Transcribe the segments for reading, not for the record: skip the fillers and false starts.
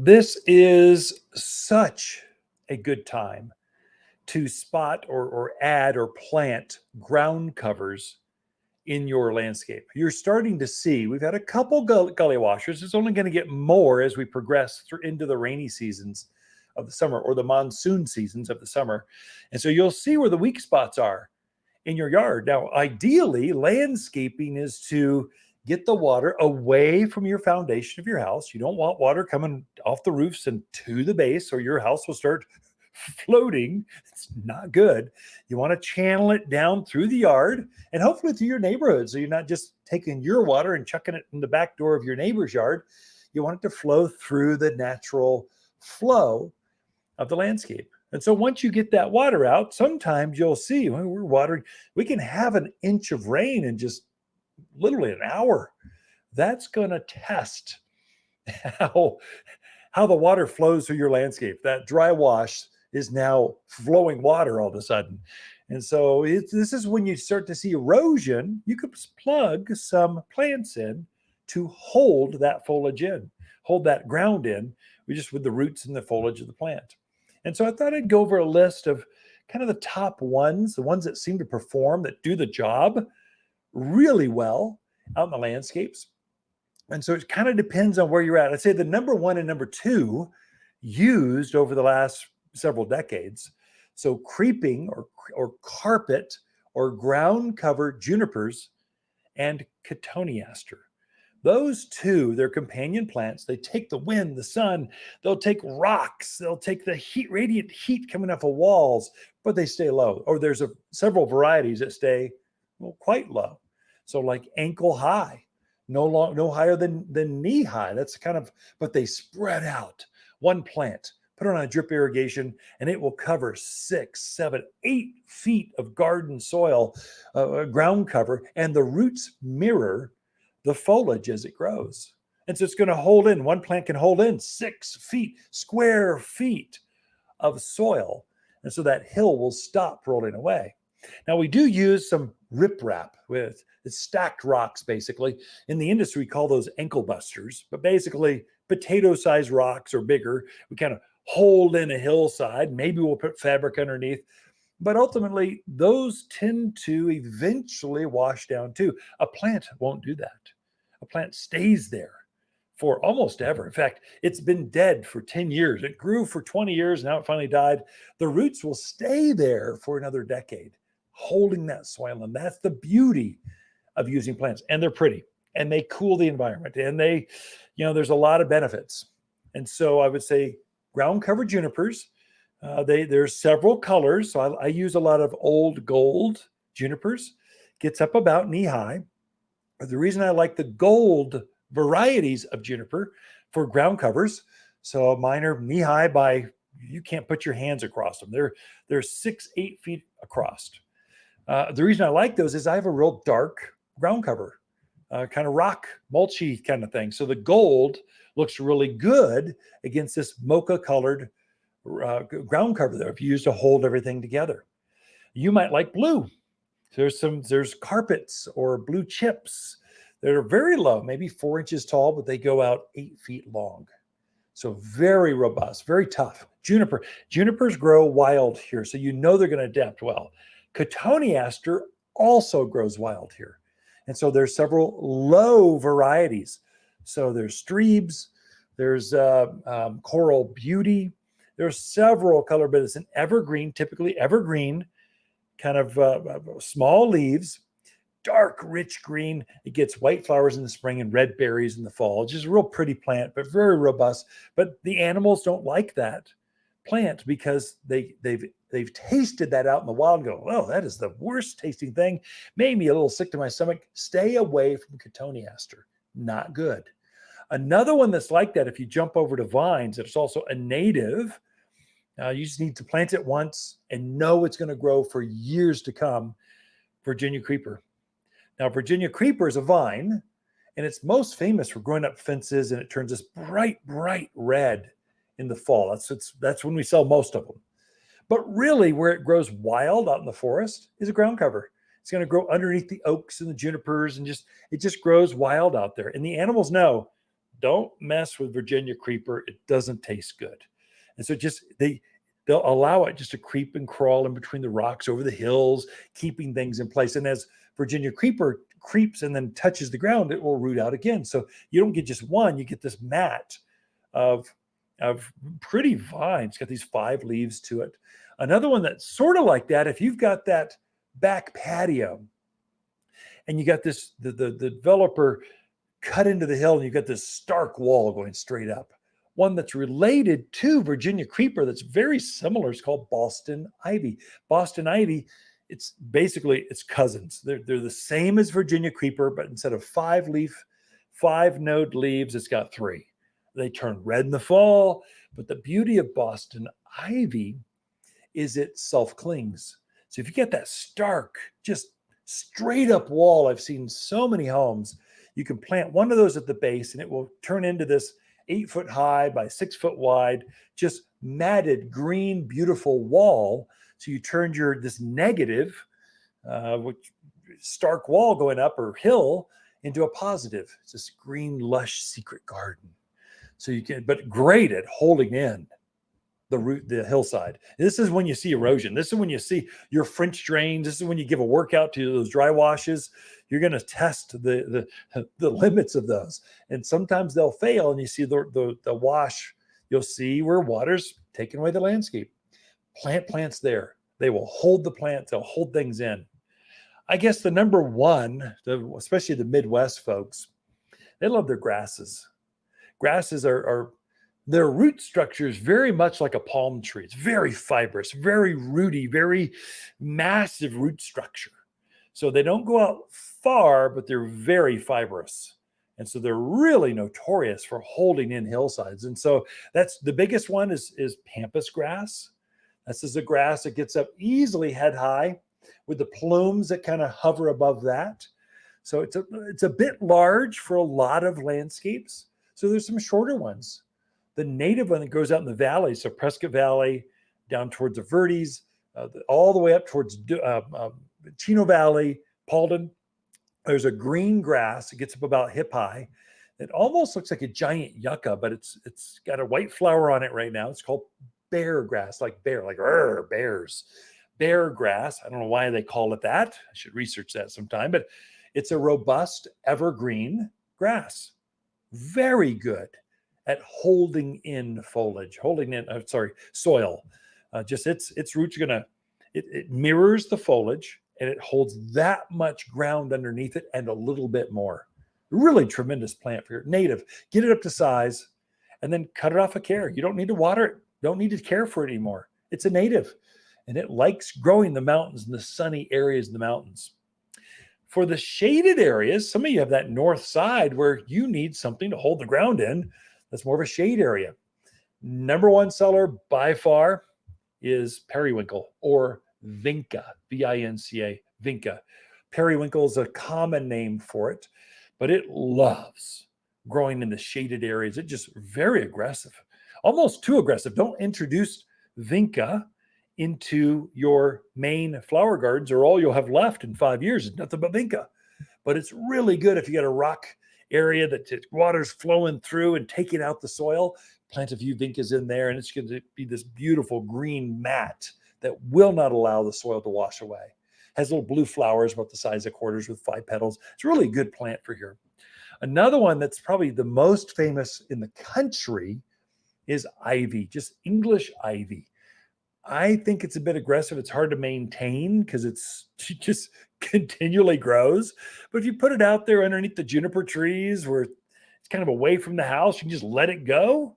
This is such a good time to spot or add or plant ground covers in your landscape. You're starting to see, we've had a couple gully washers. It's only going to get more as we progress through into the rainy seasons of the summer or the monsoon seasons of the summer. And so you'll see where the weak spots are in your yard. Now, ideally, landscaping is to get the water away from your foundation of your house. You don't want water coming off the roofs and to the base, or your house will start floating. It's not good. You want to channel it down through the yard and hopefully through your neighborhood. So you're not just taking your water and chucking it in the back door of your neighbor's yard. You want it to flow through the natural flow of the landscape. And so once you get that water out, sometimes you'll see when we're watering, we can have an inch of rain in just literally an hour. That's going to test how the water flows through your landscape. That dry wash is now flowing water all of a sudden. And so this is when you start to see erosion. You could plug some plants in to hold that foliage in, hold that ground in, just with the roots and the foliage of the plant. And so I thought I'd go over a list of kind of the top ones, the ones that seem to perform, that do the job really well out in the landscapes. And so it kind of depends on where you're at. I'd say the number one and number two used over the last several decades. So creeping or carpet or ground cover junipers and Catoniaster. Those two, they're companion plants. They take the wind, the sun, they'll take rocks, they'll take the heat, radiant heat coming off of walls, but they stay low. Or there's several varieties that stay quite low. So like ankle high, no higher than knee high. That's kind of, but they spread out. One plant, put it on a drip irrigation, and it will cover 6, 7, 8 feet of garden soil, ground cover, and the roots mirror the foliage as it grows. And so it's going to hold in, one plant can hold in 6 feet, square feet of soil. And so that hill will stop rolling away. Now we do use some riprap with stacked rocks, basically. In the industry, we call those ankle busters, but basically potato-sized rocks or bigger. We kind of hold in a hillside. Maybe we'll put fabric underneath. But ultimately, those tend to eventually wash down too. A plant won't do that. A plant stays there for almost ever. In fact, it's been dead for 10 years. It grew for 20 years. Now it finally died. The roots will stay there for another decade, holding that soil. And that's the beauty of using plants. And they're pretty and they cool the environment. And they, there's a lot of benefits. And so I would say ground cover junipers. There's several colors. So I use a lot of old gold junipers. Gets up about knee high. But the reason I like the gold varieties of juniper for ground covers, so mine are knee high by, you can't put your hands across them. They're 6, 8 feet across. The reason I like those is I have a real dark ground cover, kind of rock mulchy kind of thing. So the gold looks really good against this mocha colored ground cover there if you use to hold everything together. You might like blue. There's carpets or blue chips that are very low, maybe 4 inches tall, but they go out 8 feet long. So very robust, very tough. Junipers grow wild here, so they're going to adapt well. Catoniaster also grows wild here. And so there's several low varieties. So there's Strebes, there's Coral Beauty. There's several color, but it's an evergreen, typically evergreen, kind of small leaves, dark, rich green. It gets white flowers in the spring and red berries in the fall. It's just a real pretty plant, but very robust. But the animals don't like that plant because they've tasted that out in the wild and go, oh, that is the worst tasting thing. Made me a little sick to my stomach. Stay away from Catoniaster. Not good. Another one that's like that, if you jump over to vines, it's also a native. You just need to plant it once and know it's going to grow for years to come. Virginia creeper. Now, Virginia creeper is a vine, and it's most famous for growing up fences, and it turns this bright, bright red in the fall. That's when we sell most of them. But really, where it grows wild out in the forest is a ground cover. It's going to grow underneath the oaks and the junipers, and it just grows wild out there. And the animals know don't mess with Virginia creeper. It doesn't taste good. And so just they'll allow it just to creep and crawl in between the rocks over the hills, keeping things in place. And as Virginia creeper creeps and then touches the ground, it will root out again. So you don't get just one, you get this mat of pretty vines. It's got these 5 leaves to it. Another one that's sort of like that, if you've got that back patio and you got this, the developer cut into the hill and you've got this stark wall going straight up. One that's related to Virginia creeper that's very similar is called Boston ivy. Boston ivy, it's basically its cousins. They're the same as Virginia creeper, but instead of 5 node leaves, it's got 3. They turn red in the fall, but the beauty of Boston ivy is it self-clings. So if you get that stark, just straight up wall, I've seen so many homes, you can plant one of those at the base and it will turn into this 8 foot high by 6 foot wide, just matted green, beautiful wall. So you turned this negative, which stark wall going up or hill into a positive. It's this green, lush secret garden. So you can, but great at holding in the hillside. This is when you see erosion. This is when you see your French drains. This is when you give a workout to those dry washes. You're going to test the limits of those. And sometimes they'll fail and you see the wash, you'll see where water's taking away the landscape. Plant plants there. They will hold the plants. They'll hold things in. I guess the number one, especially the Midwest folks, they love their grasses. Grasses are their root structure is very much like a palm tree. It's very fibrous, very rooty, very massive root structure. So they don't go out far, but they're very fibrous. And so they're really notorious for holding in hillsides. And so that's the biggest one is pampas grass. This is a grass that gets up easily head high with the plumes that kind of hover above that. So it's a bit large for a lot of landscapes. So there's some shorter ones. The native one that goes out in the valley, so Prescott Valley, down towards the Verdes, all the way up towards Chino Valley, Paulden. There's a green grass. It gets up about hip high. It almost looks like a giant yucca, but it's got a white flower on it right now. It's called bear grass, like bear, like bears. Bear grass. I don't know why they call it that. I should research that sometime, but it's a robust evergreen grass. Very good at holding in foliage, soil. Just its roots are it mirrors the foliage and it holds that much ground underneath it and a little bit more. Really tremendous plant for your native. Get it up to size and then cut it off of care. You don't need to water it. Don't need to care for it anymore. It's a native and it likes growing in the mountains and the sunny areas in the mountains. For the shaded areas, some of you have that north side where you need something to hold the ground in. That's more of a shade area. Number one seller by far is periwinkle or vinca, V-I-N-C-A, vinca. Periwinkle is a common name for it, but it loves growing in the shaded areas. It's just very aggressive, almost too aggressive. Don't introduce vinca into your main flower gardens or all you'll have left in 5 years is nothing but vinca. But it's really good if you got a rock area that water's flowing through and taking out the soil. Plant a few vincas in there and it's going to be this beautiful green mat that will not allow the soil to wash away. Has little blue flowers about the size of quarters with 5 petals. It's really a good plant for here. Another one that's probably the most famous in the country is ivy, just English ivy. I think it's a bit aggressive. It's hard to maintain because it just continually grows. But if you put it out there underneath the juniper trees where it's kind of away from the house, you can just let it go.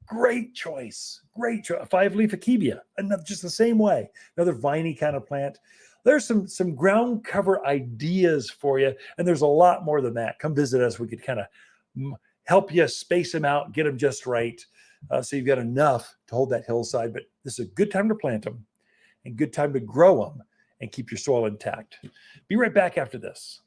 Great choice. Great choice. 5-leaf akebia, just the same way. Another viney kind of plant. There's some ground cover ideas for you. And there's a lot more than that. Come visit us. We could kind of help you space them out, get them just right. So you've got enough to hold that hillside, but this is a good time to plant them and good time to grow them and keep your soil intact. Be right back after this.